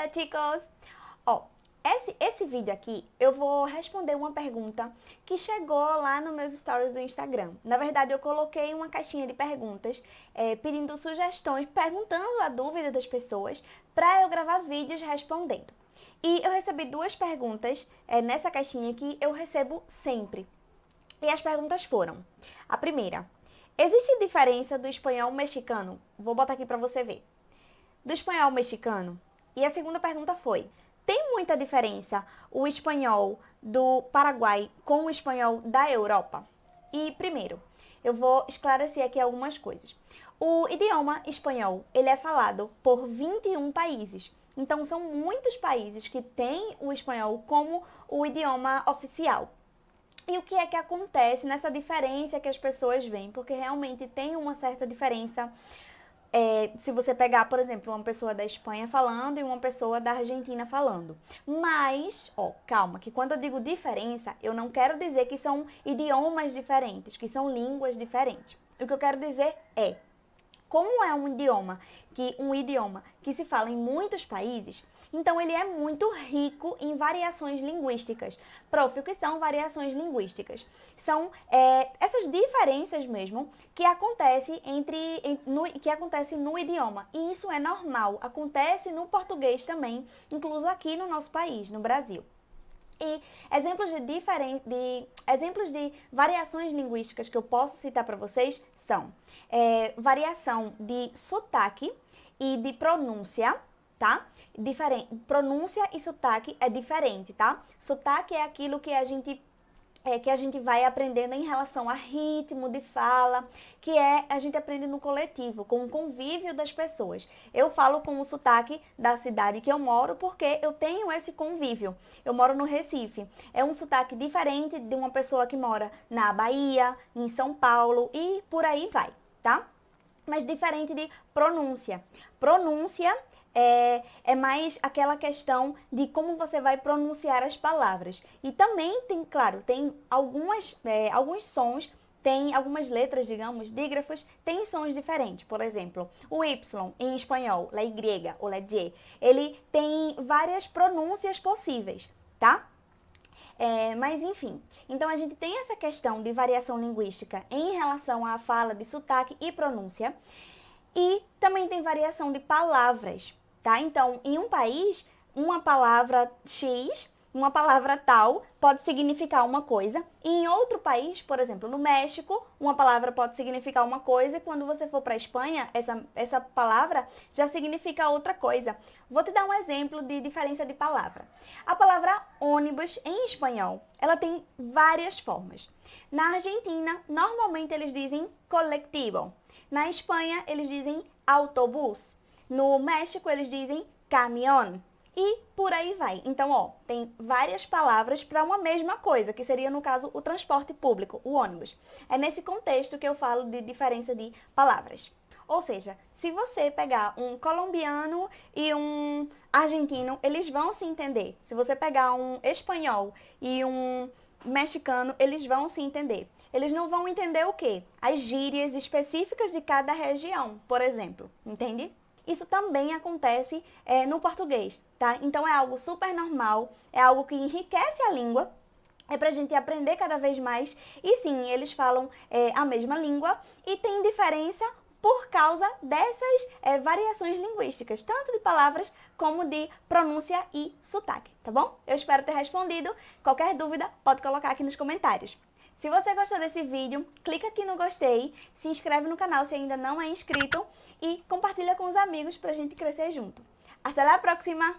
Hola, chicos! Ó, esse vídeo aqui eu vou responder uma pergunta que chegou lá nos meus stories do Instagram. Na verdade, eu coloquei uma caixinha de perguntas pedindo sugestões, perguntando a dúvida das pessoas para eu gravar vídeos respondendo. E eu recebi duas perguntas nessa caixinha que eu recebo sempre. E as perguntas foram: a primeira, existe diferença do espanhol mexicano? Vou botar aqui para você ver. Do espanhol mexicano. E a segunda pergunta foi: tem muita diferença o espanhol do Paraguai com o espanhol da Europa? E primeiro, eu vou esclarecer aqui algumas coisas. O idioma espanhol, ele é falado por 21 países. Então, são muitos países que têm o espanhol como o idioma oficial. E o que é que acontece nessa diferença que as pessoas veem? Porque realmente tem uma certa diferença. Se você pegar, por exemplo, uma pessoa da Espanha falando e uma pessoa da Argentina falando. Mas, calma, que quando eu digo diferença, eu não quero dizer que são idiomas diferentes, que são línguas diferentes. O que eu quero dizer é, como é um idioma que se fala em muitos países, então ele é muito rico em variações linguísticas. Prof, o que são variações linguísticas? São essas diferenças mesmo que acontecem no idioma. E isso é normal, acontece no português também, incluso aqui no nosso país, no Brasil. E exemplos de variações linguísticas que eu posso citar para vocês são variação de sotaque e de pronúncia, tá? Pronúncia e sotaque é diferente, tá? Sotaque é aquilo que a gente vai aprendendo em relação a ritmo de fala, que a gente aprende no coletivo, com o convívio das pessoas. Eu falo com o sotaque da cidade que eu moro porque eu tenho esse convívio. Eu moro no Recife. É um sotaque diferente de uma pessoa que mora na Bahia, em São Paulo e por aí vai, tá? Mas diferente de pronúncia. Pronúncia é mais aquela questão de como você vai pronunciar as palavras. E também tem, claro, tem alguns sons, tem algumas letras, digamos, dígrafos, tem sons diferentes. Por exemplo, o Y em espanhol, la Y ou la Y, ele tem várias pronúncias possíveis, tá? Mas enfim, então a gente tem essa questão de variação linguística em relação à fala de sotaque e pronúncia. E também tem variação de palavras, tá? Então, em um país, uma palavra X, uma palavra tal, pode significar uma coisa. E em outro país, por exemplo, no México, uma palavra pode significar uma coisa. E quando você for para a Espanha, essa palavra já significa outra coisa. Vou te dar um exemplo de diferença de palavra. A palavra ônibus, em espanhol, ela tem várias formas. Na Argentina, normalmente eles dizem colectivo. Na Espanha, eles dizem autobús. No México, eles dizem caminhão. E por aí vai. Então, tem várias palavras para uma mesma coisa, que seria, no caso, o transporte público, o ônibus. É nesse contexto que eu falo de diferença de palavras. Ou seja, se você pegar um colombiano e um argentino, eles vão se entender. Se você pegar um espanhol e um mexicano, eles vão se entender. Eles não vão entender o quê? As gírias específicas de cada região, por exemplo, entende? Isso também acontece no português, tá? Então é algo super normal, é algo que enriquece a língua, é pra gente aprender cada vez mais. E sim, eles falam a mesma língua e tem diferença por causa dessas variações linguísticas, tanto de palavras como de pronúncia e sotaque, tá bom? Eu espero ter respondido. Qualquer dúvida, pode colocar aqui nos comentários. Se você gostou desse vídeo, clica aqui no gostei, se inscreve no canal se ainda não é inscrito e compartilha com os amigos pra gente crescer junto. Até a próxima!